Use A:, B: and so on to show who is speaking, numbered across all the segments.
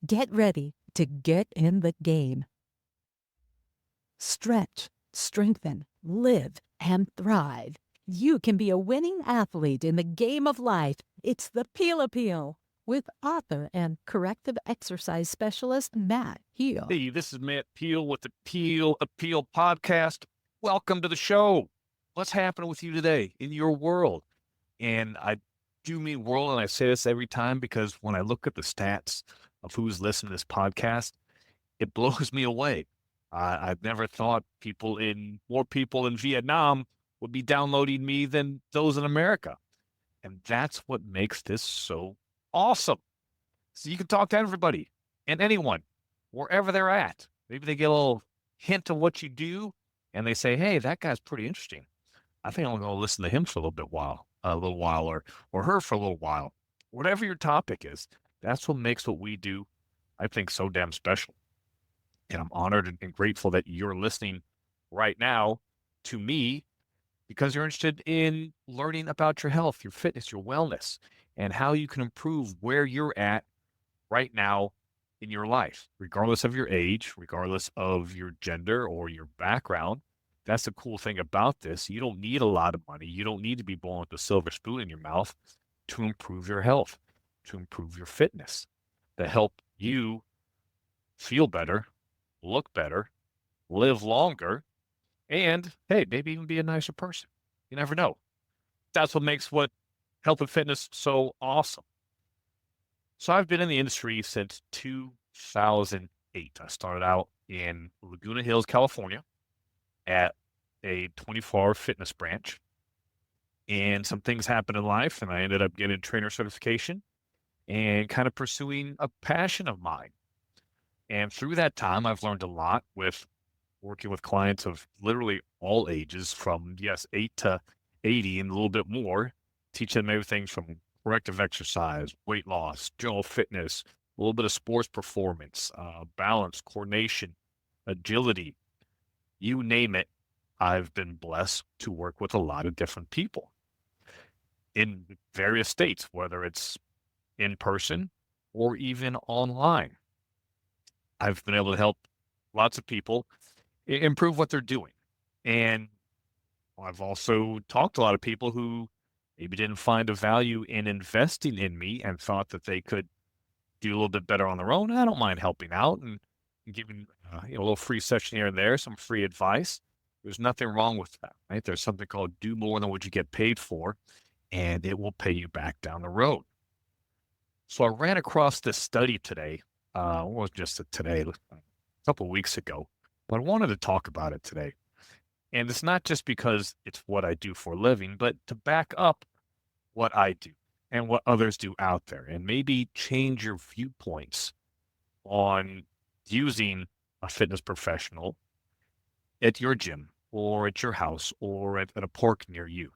A: Get ready to get in the game. Stretch, strengthen, live, and thrive. You can be a winning athlete in the game of life. It's the Peel Appeal with author and corrective exercise specialist Matt Heal.
B: Hey, this is Matt Peel with the Peel Appeal podcast. Welcome to the show. What's happening with you today in your world? And I do mean world, and I say this every time because when I look at the stats of who's listening to this podcast, it blows me away. I've never thought more people in Vietnam would be downloading me than those in America. And that's what makes this so awesome. So you can talk to everybody and anyone, wherever they're at. Maybe they get a little hint of what you do, and they say, "Hey, that guy's pretty interesting. I think I'm going to listen to him for a little while, or her for a little while." Whatever your topic is, that's what makes what we do, I think, so damn special. And I'm honored and grateful that you're listening right now to me because you're interested in learning about your health, your fitness, your wellness, and how you can improve where you're at right now in your life, regardless of your age, regardless of your gender or your background. That's the cool thing about this. You don't need a lot of money. You don't need to be born with a silver spoon in your mouth to improve your health, to improve your fitness, to help you feel better, look better, live longer, and hey, maybe even be a nicer person. You never know. That's what makes what health and fitness so awesome. So I've been in the industry since 2008. I started out in Laguna Hills, California at a 24-hour fitness branch. And some things happened in life, and I ended up getting trainer certification and kind of pursuing a passion of mine. And through that time, I've learned a lot with working with clients of literally all ages from, yes, 8 to 80 and a little bit more, teaching them everything from corrective exercise, weight loss, general fitness, a little bit of sports performance, balance, coordination, agility, you name it. I've been blessed to work with a lot of different people in various states, whether it's in person or even online. I've been able to help lots of people improve what they're doing. And I've also talked to a lot of people who maybe didn't find a value in investing in me and thought that they could do a little bit better on their own. I don't mind helping out and giving a little free session here and there, some free advice. There's nothing wrong with that, right? There's something called do more than what you get paid for, and it will pay you back down the road. So I ran across this study today. Well, just today, a couple of weeks ago, but I wanted to talk about it today. And it's not just because it's what I do for a living, but to back up what I do and what others do out there and maybe change your viewpoints on using a fitness professional at your gym or at your house or at a park near you.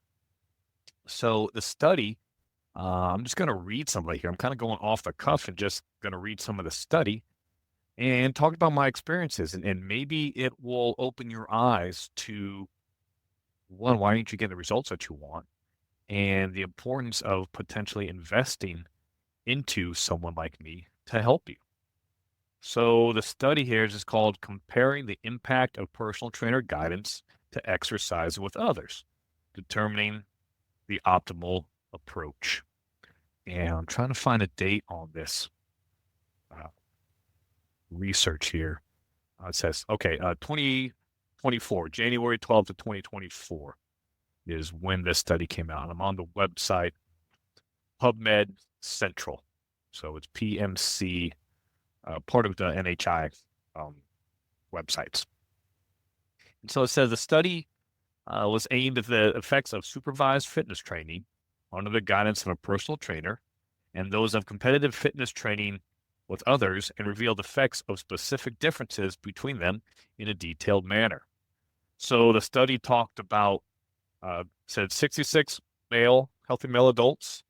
B: So the study, I'm just going to read somebody here. I'm kind of going off the cuff and just going to read some of the study and talk about my experiences. And maybe it will open your eyes to one, why didn't you get the results that you want? And the importance of potentially investing into someone like me to help you. So the study here is just called Comparing the Impact of Personal Trainer Guidance to Exercise with Others, Determining the Optimal Approach. And I'm trying to find a date on this research here. It says, okay, 2024, January 12th of 2024 is when this study came out. I'm on the website PubMed Central. So it's PMC, part of the NHI websites. And so it says the study was aimed at the effects of supervised fitness training under the guidance of a personal trainer and those of competitive fitness training with others and revealed effects of specific differences between them in a detailed manner. So the study talked about, said 66 healthy male adults,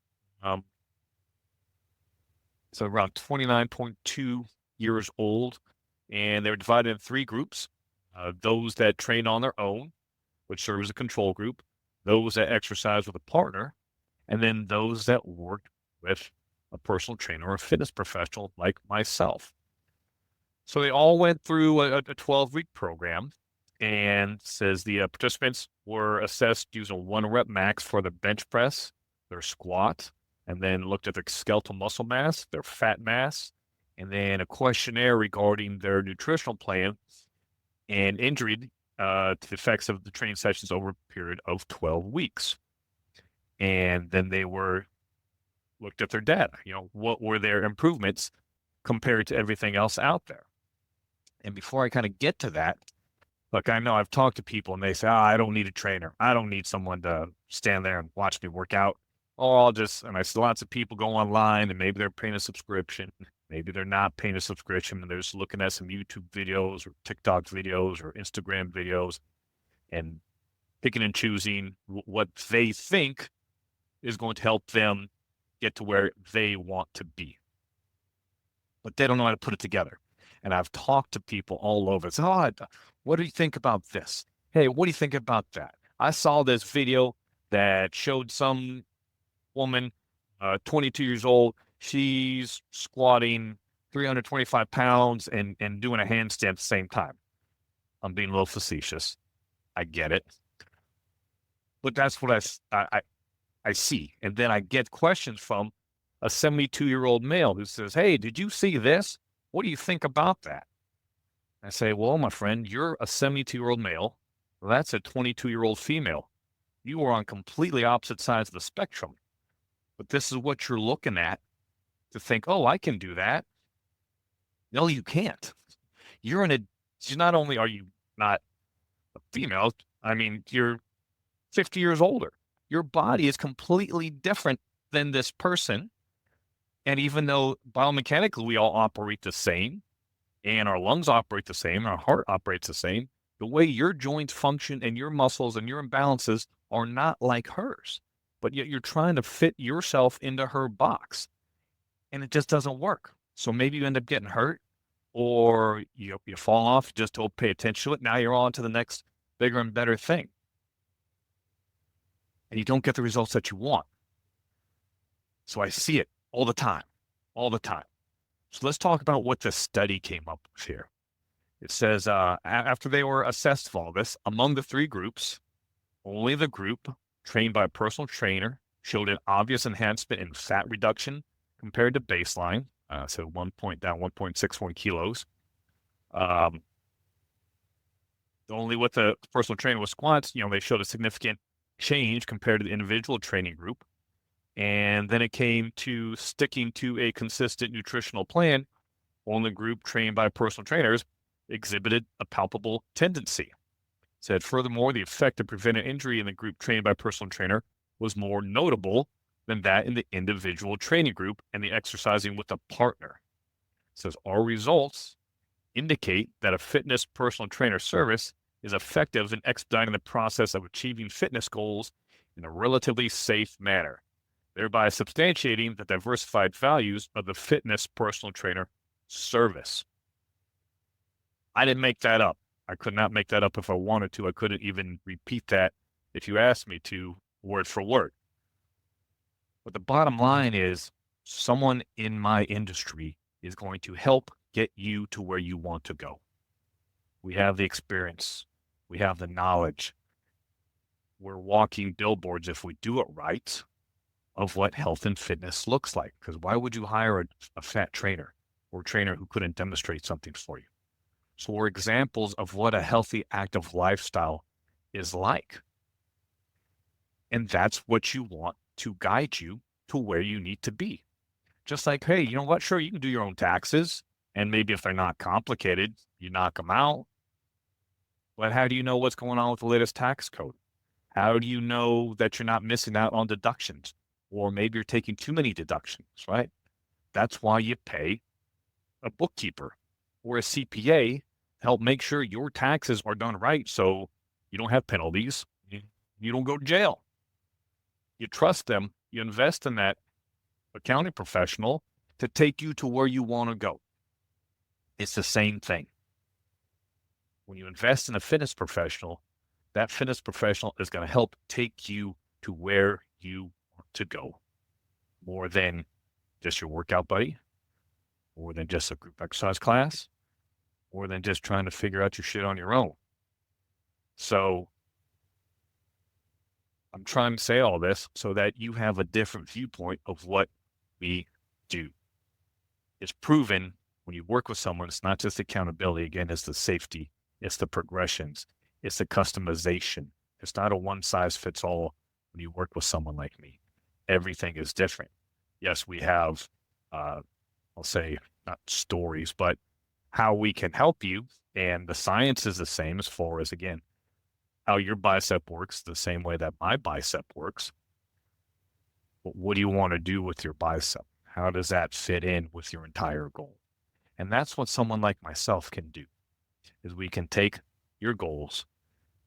B: so around 29.2 years old, and they were divided in three groups, those that train on their own, which serve as a control group, those that exercise with a partner, and then those that worked with a personal trainer or a fitness professional like myself. So they all went through a 12-week program, and says the participants were assessed using 1 rep max for the bench press, their squat, and then looked at their skeletal muscle mass, their fat mass, and then a questionnaire regarding their nutritional plan and injury to the effects of the training sessions over a period of 12 weeks. And then they were looked at their data. What were their improvements compared to everything else out there? And before I kind of get to that, look, I know I've talked to people and they say, I don't need a trainer. I don't need someone to stand there and watch me work out. Or and I see lots of people go online and maybe they're paying a subscription. Maybe they're not paying a subscription and they're just looking at some YouTube videos or TikTok videos or Instagram videos and picking and choosing what they think is going to help them get to where they want to be. But they don't know how to put it together. And I've talked to people all over. It's, what do you think about this? Hey, what do you think about that? I saw this video that showed some woman, 22 years old. She's squatting 325 pounds and doing a handstand at the same time. I'm being a little facetious. I get it. But that's what I see. And then I get questions from a 72-year-old male who says, hey, did you see this? What do you think about that? I say, well, my friend, you're a 72-year-old male. Well, that's a 22-year-old female. You are on completely opposite sides of the spectrum. But this is what you're looking at to think, oh, I can do that. No, you can't. Not only are you not a female, you're 50 years older. Your body is completely different than this person. And even though biomechanically we all operate the same, and our lungs operate the same, our heart operates the same, the way your joints function and your muscles and your imbalances are not like hers. But yet you're trying to fit yourself into her box, and it just doesn't work. So maybe you end up getting hurt, or you fall off, just don't pay attention to it. Now you're on to the next bigger and better thing. And you don't get the results that you want. So I see it all the time. So let's talk about what the study came up with here. It says, after they were assessed for all this, among the 3 groups, only the group trained by a personal trainer showed an obvious enhancement in fat reduction compared to baseline. So 1 point down 1.61 kilos. Only with the personal trainer with squats, they showed a significant change compared to the individual training group. And then it came to sticking to a consistent nutritional plan. Only group trained by personal trainers exhibited a palpable tendency. It said, furthermore, the effect of preventing injury in the group trained by a personal trainer was more notable than that in the individual training group and the exercising with a partner. It says, our results indicate that a fitness personal trainer service is effective in expediting the process of achieving fitness goals in a relatively safe manner, thereby substantiating the diversified values of the fitness personal trainer service. I didn't make that up. I could not make that up if I wanted to. I couldn't even repeat that if you asked me to, word for word. But the bottom line is, someone in my industry is going to help get you to where you want to go. We have the experience. We have the knowledge. We're walking billboards, if we do it right, of what health and fitness looks like. Because why would you hire a fat trainer or a trainer who couldn't demonstrate something for you? So we're examples of what a healthy, active lifestyle is like. And that's what you want to guide you to where you need to be. Just like, hey, you know what? Sure, you can do your own taxes. And maybe if they're not complicated, you knock them out. But how do you know what's going on with the latest tax code? How do you know that you're not missing out on deductions? Or maybe you're taking too many deductions, right? That's why you pay a bookkeeper or a CPA to help make sure your taxes are done right so you don't have penalties, you don't go to jail. You trust them, you invest in that accounting professional to take you to where you want to go. It's the same thing. When you invest in a fitness professional, that fitness professional is going to help take you to where you want to go, more than just your workout buddy, more than just a group exercise class, more than just trying to figure out your shit on your own. So I'm trying to say all this so that you have a different viewpoint of what we do. It's proven when you work with someone, it's not just accountability. Again, it's the safety, it's the progressions, it's the customization. It's not a one-size-fits-all when you work with someone like me. Everything is different. Yes, we have, I'll say, not stories, but how we can help you. And the science is the same as far as, again, how your bicep works, the same way that my bicep works. But what do you want to do with your bicep? How does that fit in with your entire goal? And that's what someone like myself can do, is we can take your goals,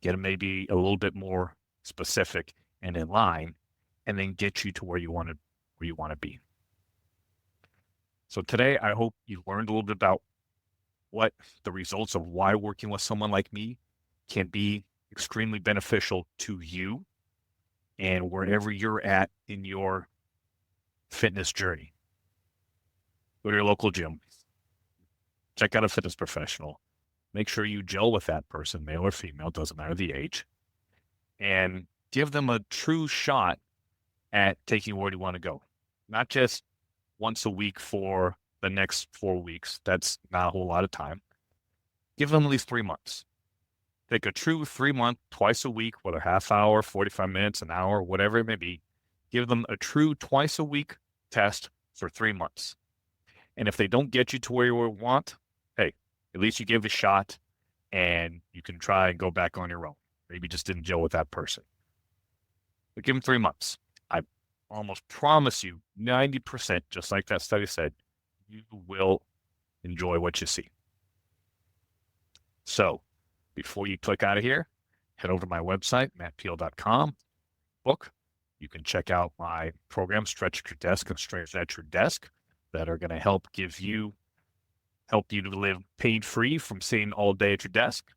B: get them maybe a little bit more specific and in line, and then get you to where you want to be. So today, I hope you learned a little bit about what the results of why working with someone like me can be extremely beneficial to you and wherever you're at in your fitness journey. Go to your local gym, check out a fitness professional, make sure you gel with that person, male or female, doesn't matter the age, and give them a true shot at taking where you want to go. Not just once a week for the next 4 weeks. That's not a whole lot of time. Give them at least 3 months. Take a true 3-month, twice a week, whether half hour, 45 minutes, an hour, whatever it may be. Give them a true twice a week test for 3 months. And if they don't get you to where you want, hey, at least you gave it a shot and you can try and go back on your own. Maybe you just didn't gel with that person. But give them 3 months. I almost promise you 90%, just like that study said, you will enjoy what you see. So before you click out of here, head over to my website, mattpeal.com, book. You can check out my program, Stretch at Your Desk and Strength at Your Desk, that are going to help you to live pain-free from sitting all day at your desk.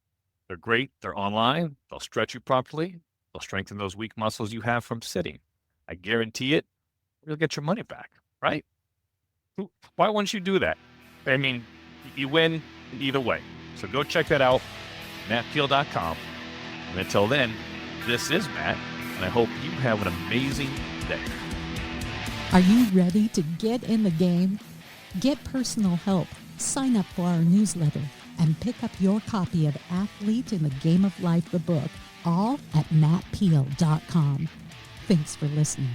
B: They're great. They're online. They'll stretch you properly. They'll strengthen those weak muscles you have from sitting. I guarantee it. You'll get your money back, right? Why wouldn't you do that? I mean, you win either way. So go check that out, mattpeal.com. And until then, this is Matt, and I hope you have an amazing day.
A: Are you ready to get in the game? Get personal help, sign up for our newsletter, and pick up your copy of Athlete in the Game of Life, the book, all at mattpeal.com. Thanks for listening.